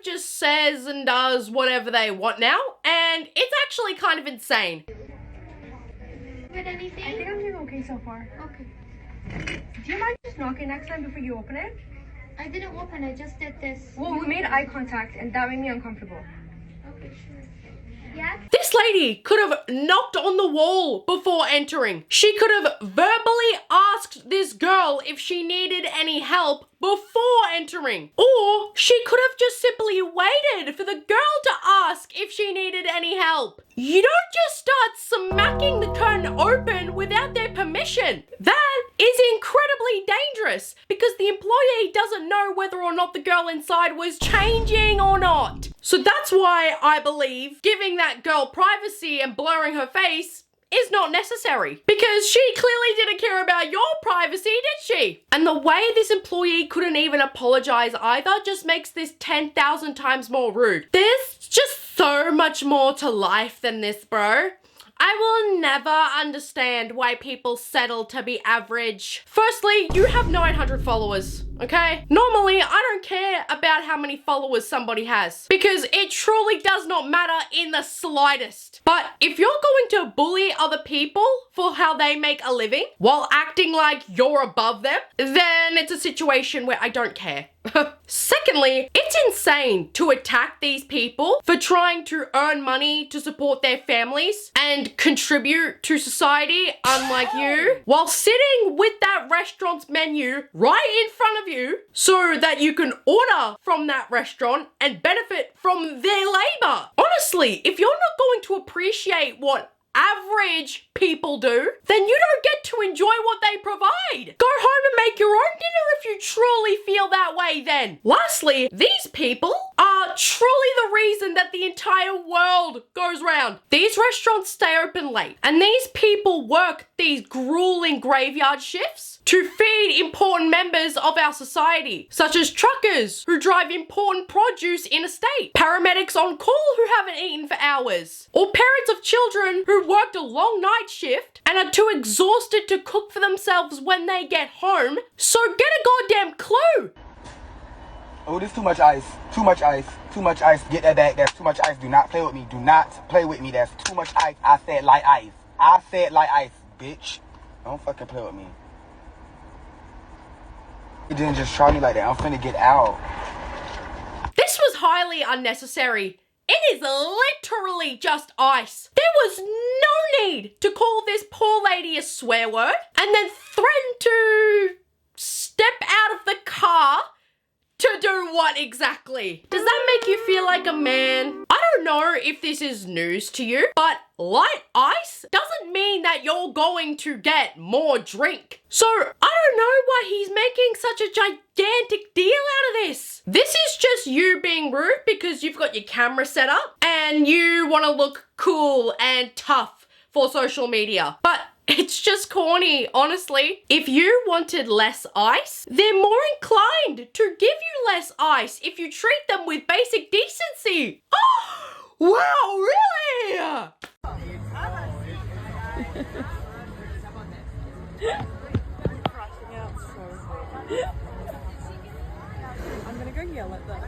just says and does whatever they want now, and it's actually kind of insane. With anything? I think I'm doing okay so far. Okay. Do you mind just knocking next time before you open it? I didn't open it, I just did this. Well, we made eye contact and that made me uncomfortable. Okay, sure. Yeah? This lady could have knocked on the wall before entering. She could have verbally asked this girl if she needed any help before entering. Or she could have just simply waited for the girl to ask if she needed any help. You don't just start smacking the curtain open without their permission. That is incredibly dangerous because the employee doesn't know whether or not the girl inside was changing or not. So that's why I believe giving that girl privacy and blurring her face is not necessary, because she clearly didn't care about your privacy, did she? And the way this employee couldn't even apologize either just makes this 10,000 times more rude. There's just so much more to life than this, bro. I will never understand why people settle to be average. Firstly, you have 900 followers, okay? Normally, I don't care about how many followers somebody has because it truly does not matter in the slightest. But if you're going to bully other people for how they make a living while acting like you're above them, then it's a situation where I don't care. Secondly, it's insane to attack these people for trying to earn money to support their families and contribute to society, unlike you, while sitting with that restaurant's menu right in front of you so that you can order from that restaurant and benefit from their labor. Honestly, if you're not going to appreciate what average people do, then you don't get to enjoy what they provide. Go home and make your own dinner if you truly feel that way then. Lastly, these people are truly the reason that the entire world goes round. These restaurants stay open late, and these people work these grueling graveyard shifts to feed important members of our society, such as truckers who drive important produce in a state, paramedics on call who haven't eaten for hours, or parents of children who worked a long night shift and are too exhausted to cook for themselves when they get home. So get a goddamn clue. Oh, there's too much ice. Too much ice. Too much ice. Get that back. That's too much ice. Do not play with me. Do not play with me. That's too much ice. I said light ice. I said light ice, bitch. Don't fucking play with me. You didn't just try me like that. I'm finna get out. This was highly unnecessary. It is literally just ice. There was no need to call this poor lady a swear word and then threaten to step out of the car to do what exactly? Does that make you feel like a man? I don't know if this is news to you, but light ice doesn't mean that you're going to get more drink. So I don't know why he's making such a gigantic deal out of this. This is just you being rude because you've got your camera set up and you want to look cool and tough for social media. But it's just corny, honestly. If you wanted less ice, they're more inclined to give you less ice if you treat them with basic decency. Oh, wow, really? I'm gonna go yell at them.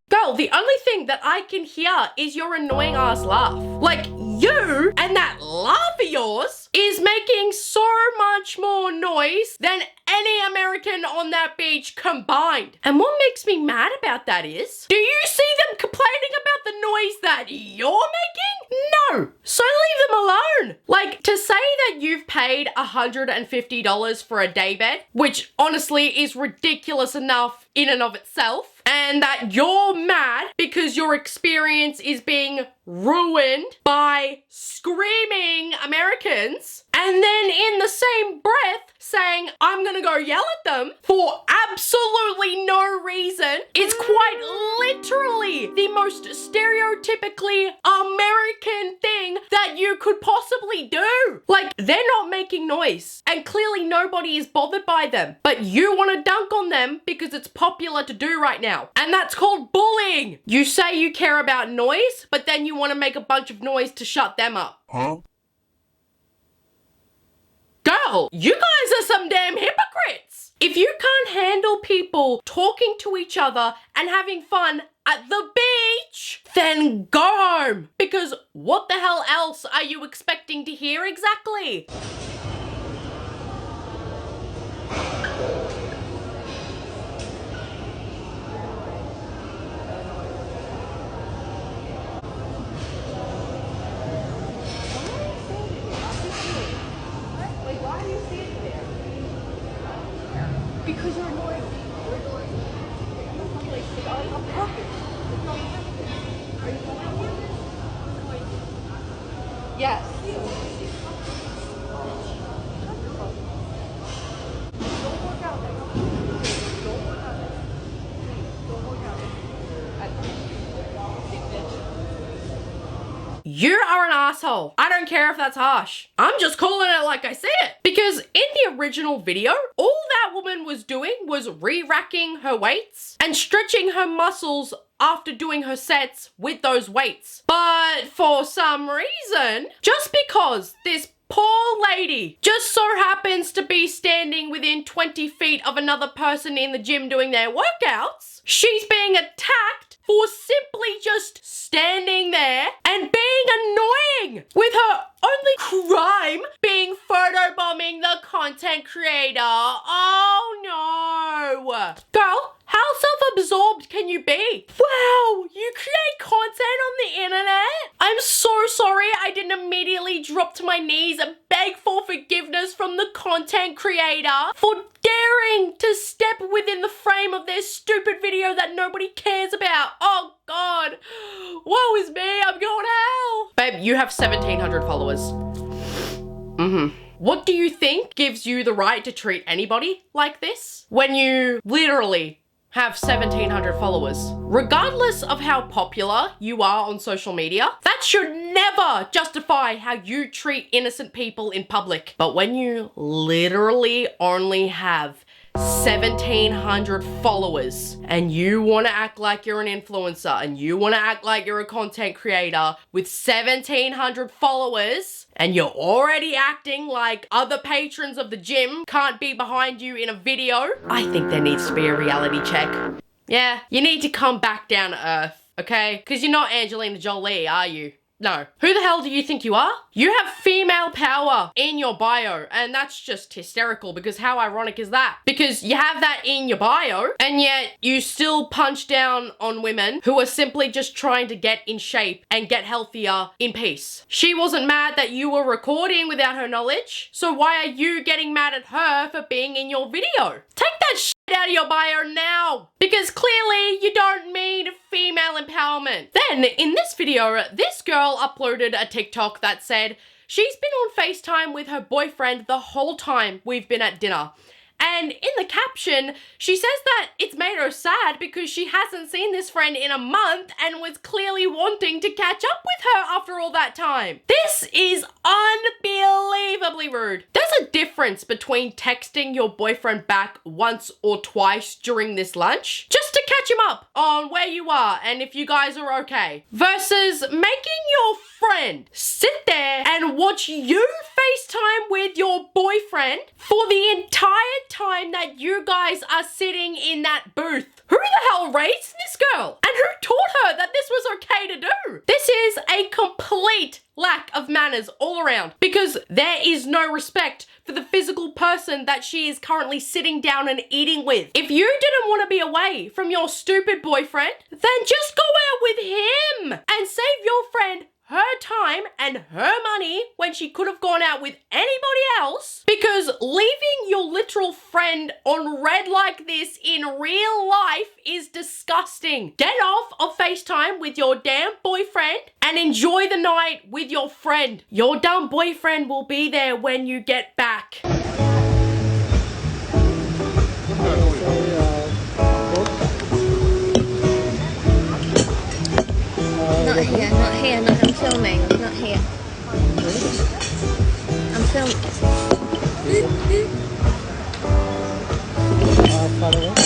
Girl, the only thing that I can hear is your annoying ass laugh. Like, you and that laugh of yours is making so much more noise than any American on that beach combined. And what makes me mad about that is, do you see them complaining about the noise that you're making? No. So leave them alone. Like, to say that you've paid $150 for a daybed, which honestly is ridiculous enough in and of itself, and that you're mad because your experience is being ruined by screaming Americans, and then in the same breath saying, I'm gonna go yell at them for absolutely no reason, is quite literally literally the most stereotypically American thing that you could possibly do. Like, they're not making noise and clearly nobody is bothered by them, but you want to dunk on them because it's popular to do right now. And that's called bullying. You say you care about noise, but then you want to make a bunch of noise to shut them up. Huh? Girl, you guys are some damn hypocrites. If you can't handle people talking to each other and having fun at the beach, then go home. Because what the hell else are you expecting to hear exactly? Because you're annoying. On purpose. Are you annoying? Yes. Don't work out. Don't work out. Don't work out. You are an asshole. I don't care if that's harsh. I'm just calling it like I see it. Because in the original video, all that woman was doing was re-racking her weights and stretching her muscles after doing her sets with those weights. But for some reason, just because this poor lady just so happens to be standing within 20 feet of another person in the gym doing their workouts, she's being attacked for simply just standing there and being annoying, with her only crime being photobombing the content creator. Oh no. Girl, how self-absorbed can you be? Wow, you create content on the internet? I'm so sorry I didn't immediately drop to my knees and beg for forgiveness from the content creator for daring to step within the frame of their stupid video that nobody cares about. Oh God, woe is me, I'm going to hell. Babe, you have 1,700 followers. What do you think gives you the right to treat anybody like this when you literally have 1,700 followers? Regardless of how popular you are on social media, that should never justify how you treat innocent people in public. But when you literally only have 1,700 followers and you want to act like you're an influencer and you want to act like you're a content creator with 1,700 followers and you're already acting like other patrons of the gym can't be behind you in a video, I think there needs to be a reality check. Yeah, you need to come back down to earth, okay? Because you're not Angelina Jolie, are you? No. Who the hell do you think you are? You have female power in your bio, and that's just hysterical because how ironic is that? Because you have that in your bio, and yet you still punch down on women who are simply just trying to get in shape and get healthier in peace. She wasn't mad that you were recording without her knowledge, so why are you getting mad at her for being in your video? Take that shit out of your bio now, because clearly you don't mean female empowerment. Then in this video, this girl uploaded a TikTok that said she's been on FaceTime with her boyfriend the whole time we've been at dinner. And in the caption, she says that it's made her sad because she hasn't seen this friend in a month and was clearly wanting to catch up with her after all that time. This is unbelievably rude. There's a difference between texting your boyfriend back once or twice during this lunch, just to catch him up on where you are and if you guys are okay, versus making your friend sit there and watch you FaceTime with your boyfriend for the entire time that you guys are sitting in that booth. Who the hell raised this girl? And who taught her that this was okay to do? This is a complete lack of manners all around, because there is no respect for the physical person that she is currently sitting down and eating with. If you didn't want to be away from your stupid boyfriend, then just go out with him and save your friend her time and her money when she could have gone out with anybody else, because leaving your literal friend on red like this in real life is disgusting. Get off of FaceTime with your damn boyfriend and enjoy the night with your friend. Your dumb boyfriend will be there when you get back. Not here, not here, not I'm filming, not here. I'm filming. Follow it.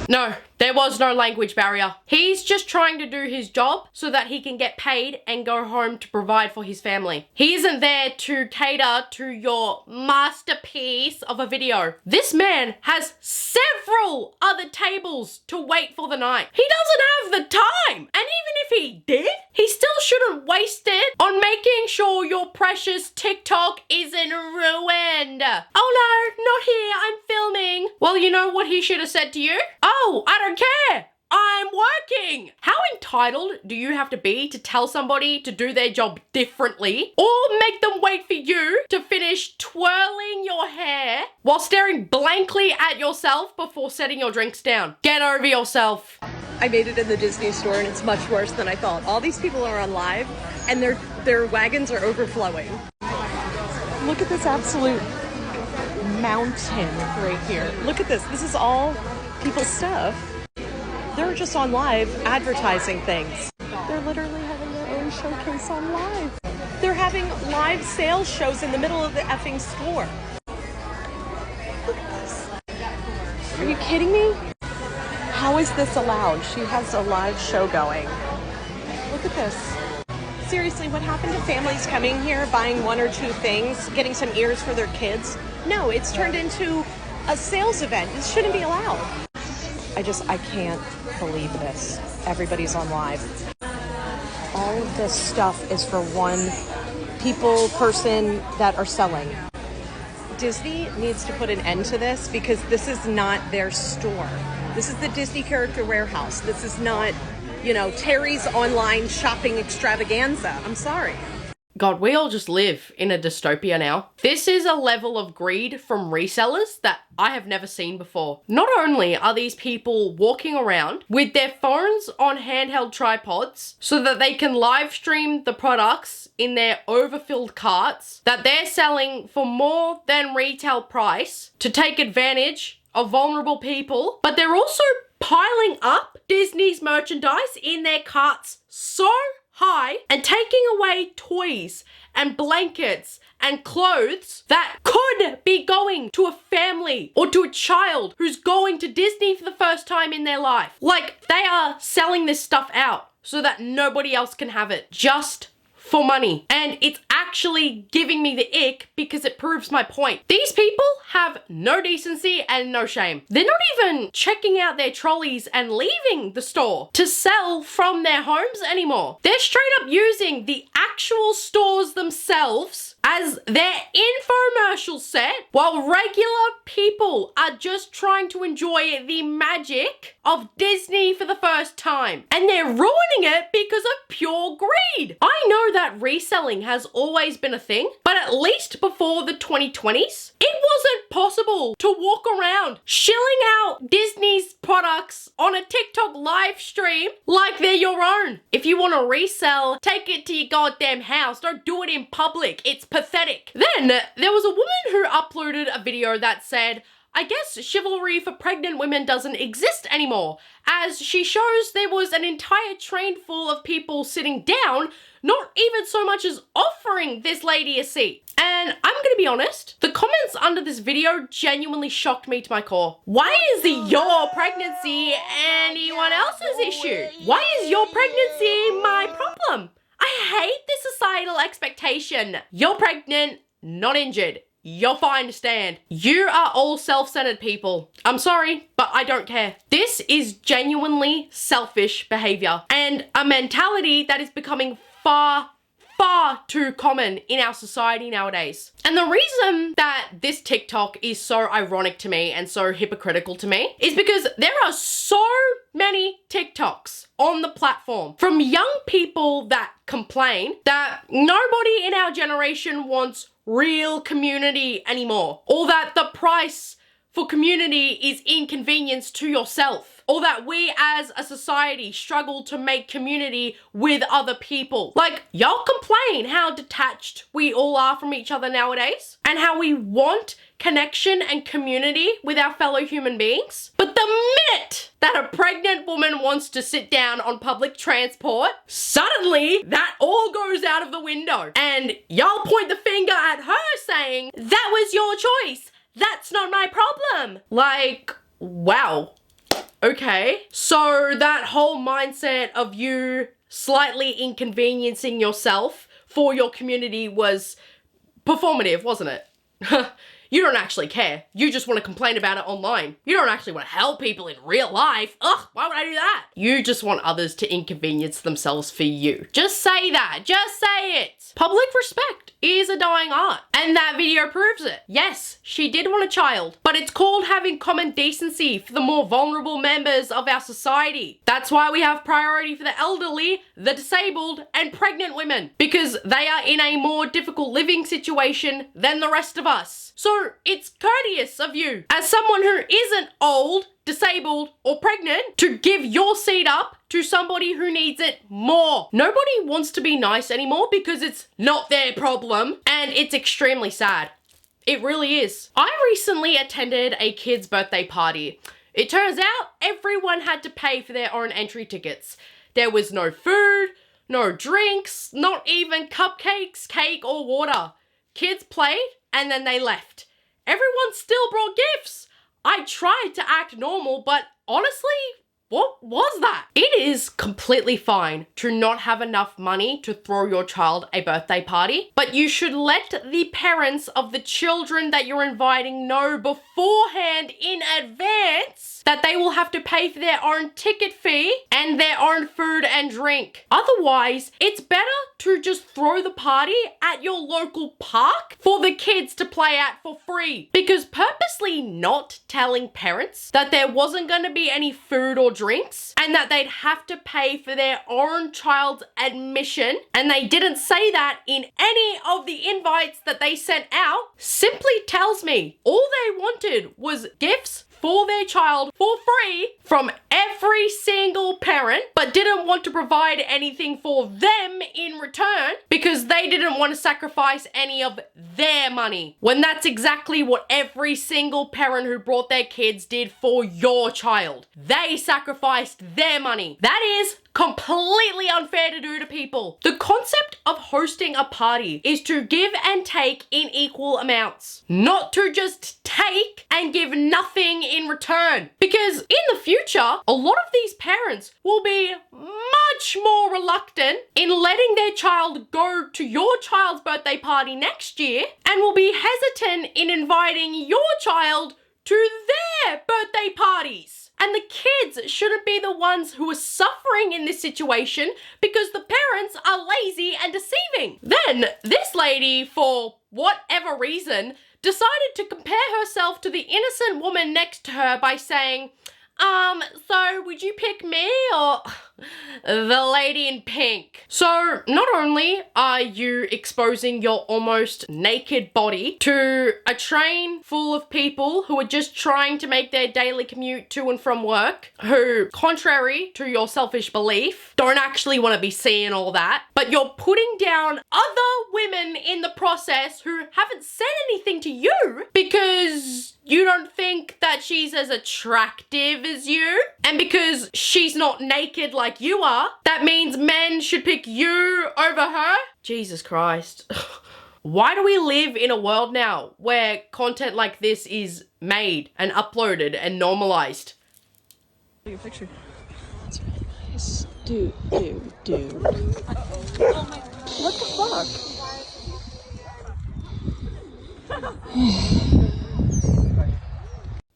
No, there was no language barrier. He's just trying to do his job so that he can get paid and go home to provide for his family. He isn't there to cater to your masterpiece of a video. This man has several other tables to wait for the night. He doesn't have the time. And even if he did, he still shouldn't waste it on making sure your precious TikTok isn't ruined. Oh no, not here, I'm filming. Well, you know what he should have said to you? Oh, I don't care. I'm working. How entitled do you have to be to tell somebody to do their job differently or make them wait for you to finish twirling your hair while staring blankly at yourself before setting your drinks down? Get over yourself. I made it in the Disney store and it's much worse than I thought. All these people are on live and their wagons are overflowing. Look at this absolute mountain right here. Look at this. This is all people's stuff. They're just on live advertising things. They're literally having their own showcase on live. They're having live sales shows in the middle of the effing store. Look at this. Are you kidding me? How is this allowed? She has a live show going. Look at this. Seriously, what happened to families coming here, buying one or two things, getting some ears for their kids? No, it's turned into a sales event. This shouldn't be allowed. I can't believe this. Everybody's on live. All of this stuff is for one person that are selling. Disney needs to put an end to this because this is not their store. This is the Disney Character Warehouse. This is not, Terry's online shopping extravaganza. I'm sorry. God, we all just live in a dystopia now. This is a level of greed from resellers that I have never seen before. Not only are these people walking around with their phones on handheld tripods so that they can live stream the products in their overfilled carts that they're selling for more than retail price to take advantage of vulnerable people, but they're also piling up Disney's merchandise in their carts so high and taking away toys and blankets and clothes that could be going to a family or to a child who's going to Disney for the first time in their life. Like, they are selling this stuff out so that nobody else can have it just for money. And it's actually giving me the ick because it proves my point. These people have no decency and no shame. They're not even checking out their trolleys and leaving the store to sell from their homes anymore. They're straight up using the actual stores themselves as their infomercial set while regular people are just trying to enjoy the magic of Disney for the first time. And they're ruining it because of pure greed. I know that reselling has always been a thing, but at least before the 2020s, it wasn't possible to walk around shilling out Disney's products on a TikTok live stream like they're your own. If you want to resell, take it to your goddamn house. Don't do it in public. It's pathetic. Then there was a woman who uploaded a video that said, I guess chivalry for pregnant women doesn't exist anymore, as she shows there was an entire train full of people sitting down, not even so much as offering this lady a seat. And I'm gonna be honest, the comments under this video genuinely shocked me to my core. Why is your pregnancy anyone else's issue? Why is your pregnancy my problem? I hate this societal expectation. You're pregnant, not injured. You're fine to stand. You are all self-centered people. I'm sorry, but I don't care. This is genuinely selfish behavior and a mentality that is becoming far too common in our society nowadays. And the reason that this TikTok is so ironic to me and so hypocritical to me is because there are so many TikToks on the platform from young people that complain that nobody in our generation wants real community anymore, or that the price for community is inconvenience to yourself, or that we as a society struggle to make community with other people. Like, y'all complain how detached we all are from each other nowadays, and how we want connection and community with our fellow human beings. But the minute that a pregnant woman wants to sit down on public transport, suddenly that all goes out of the window. And y'all point the finger at her saying, that was your choice. That's not my problem. Like, wow. Okay. So that whole mindset of you slightly inconveniencing yourself for your community was performative, wasn't it? You don't actually care. You just want to complain about it online. You don't actually want to help people in real life. Ugh, why would I do that? You just want others to inconvenience themselves for you. Just say that. Just say it. Public respect is a dying art. And that video proves it. Yes, she did want a child, but it's called having common decency for the more vulnerable members of our society. That's why we have priority for the elderly, the disabled, and pregnant women, because they are in a more difficult living situation than the rest of us. So it's courteous of you, as someone who isn't old, disabled, or pregnant, to give your seat up to somebody who needs it more. Nobody wants to be nice anymore because it's not their problem, and it's extremely sad. It really is. I recently attended a kid's birthday party. It turns out everyone had to pay for their own entry tickets. There was no food, no drinks, not even cupcakes, cake, or water. Kids played and then they left. Everyone still brought gifts. I tried to act normal, but honestly, what was that? It is completely fine to not have enough money to throw your child a birthday party, but you should let the parents of the children that you're inviting know beforehand in advance that they will have to pay for their own ticket fee and their own food and drink. Otherwise, it's better to just throw the party at your local park for the kids to play at for free. Because purposely not telling parents that there wasn't going to be any food or drinks and that they'd have to pay for their own child's admission, and they didn't say that in any of the invites that they sent out, simply tells me all they wanted was gifts for their child for free from every single parent, but didn't want to provide anything for them in return because they didn't want to sacrifice any of their money. When that's exactly what every single parent who brought their kids did for your child. They sacrificed their money. That is completely unfair to do to people. The concept of hosting a party is to give and take in equal amounts, not to just take and give nothing in return. Because in the future, a lot of these parents will be much more reluctant in letting their child go to your child's birthday party next year, and will be hesitant in inviting your child to their birthday parties. And the kids shouldn't be the ones who are suffering in this situation because the parents are lazy and deceiving. Then this lady, for whatever reason, decided to compare herself to the innocent woman next to her by saying, so would you pick me or the lady in pink? So not only are you exposing your almost naked body to a train full of people who are just trying to make their daily commute to and from work, who, contrary to your selfish belief, don't actually want to be seeing all that, but you're putting down other women in the process who haven't said anything to you because you don't think that she's as attractive as you, and because she's not naked like you are, that means men should pick you over her? Jesus Christ. Why do we live in a world now where content like this is made and uploaded and normalized? Take a picture. That's really nice. Do. What the fuck?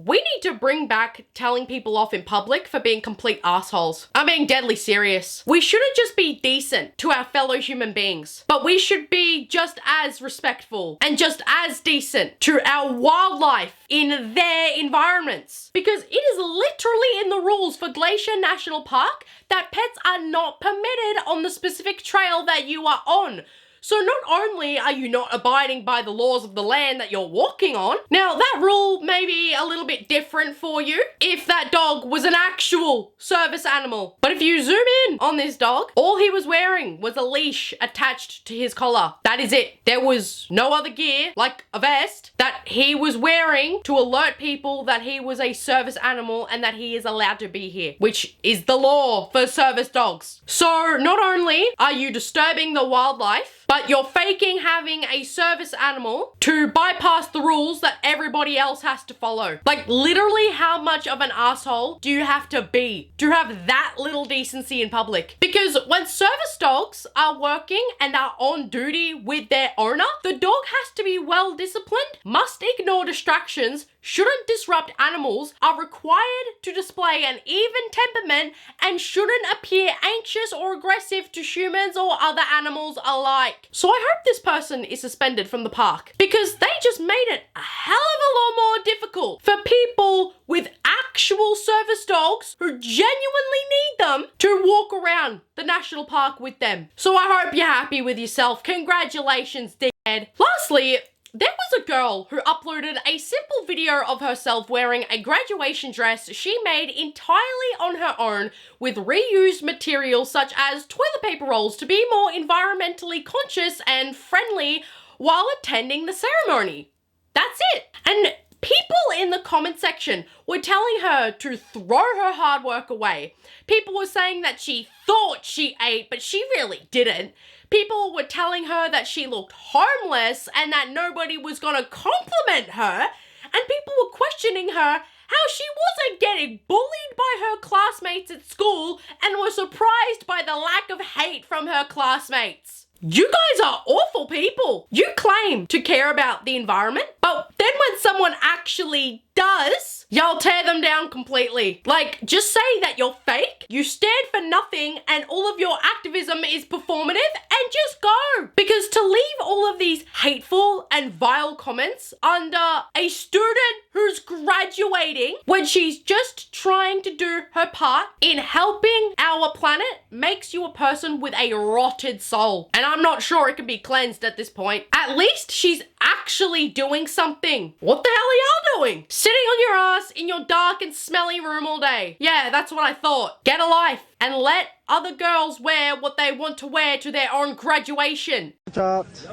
We need to bring back telling people off in public for being complete assholes. I'm being deadly serious. We shouldn't just be decent to our fellow human beings, but we should be just as respectful and just as decent to our wildlife in their environments. Because it is literally in the rules for Glacier National Park that pets are not permitted on the specific trail that you are on. So not only are you not abiding by the laws of the land that you're walking on, now that rule may be a little bit different for you if that dog was an actual service animal. But if you zoom in on this dog, all he was wearing was a leash attached to his collar. That is it. There was no other gear, like a vest, that he was wearing to alert people that he was a service animal and that he is allowed to be here, which is the law for service dogs. So not only are you disturbing the wildlife, but you're faking having a service animal to bypass the rules that everybody else has to follow. Like, literally, how much of an asshole do you have to be to have that little decency in public? Because when service dogs are working and are on duty with their owner, the dog has to be well disciplined, must ignore distractions, shouldn't disrupt animals, are required to display an even temperament, and shouldn't appear anxious or aggressive to humans or other animals alike. So I hope this person is suspended from the park, because they just made it a hell of a lot more difficult for people with actual service dogs who genuinely need them to walk around the national park with them. So I hope you're happy with yourself. Congratulations, dickhead. Lastly, there was a girl who uploaded a simple video of herself wearing a graduation dress she made entirely on her own with reused materials such as toilet paper rolls to be more environmentally conscious and friendly while attending the ceremony. That's it. And people in the comment section were telling her to throw her hard work away. People were saying that she thought she ate, but she really didn't. People were telling her that she looked homeless and that nobody was gonna compliment her. And people were questioning her how she wasn't getting bullied by her classmates at school and were surprised by the lack of hate from her classmates. You guys are awful people. You claim to care about the environment, but then when someone actually does, y'all tear them down completely. Like, just say that you're fake, you stand for nothing, and all of your activism is performative, and just go. Because to leave all of these hateful and vile comments under a student who's graduating when she's just trying to do her part in helping our planet makes you a person with a rotted soul. And I'm not sure it can be cleansed at this point. At least she's actually doing something. What the hell are y'all doing? Sitting on your ass in your dark and smelly room all day. Yeah, that's what I thought. Get a life and let other girls wear what they want to wear to their own graduation. Chopped.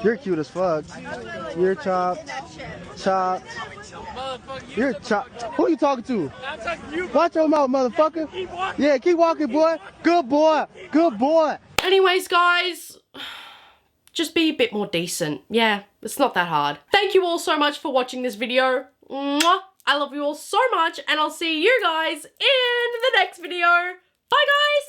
You're cute as fuck. You're chopped. Chopped. You're chopped. Who are you talking to? I'm talking to you. Watch your mouth, motherfucker. Keep walking. Yeah, keep walking, boy. Good boy. Good boy. Anyways, guys, just be a bit more decent. Yeah, it's not that hard. Thank you all so much for watching this video. Mwah. I love you all so much, and I'll see you guys in the next video. Bye, guys!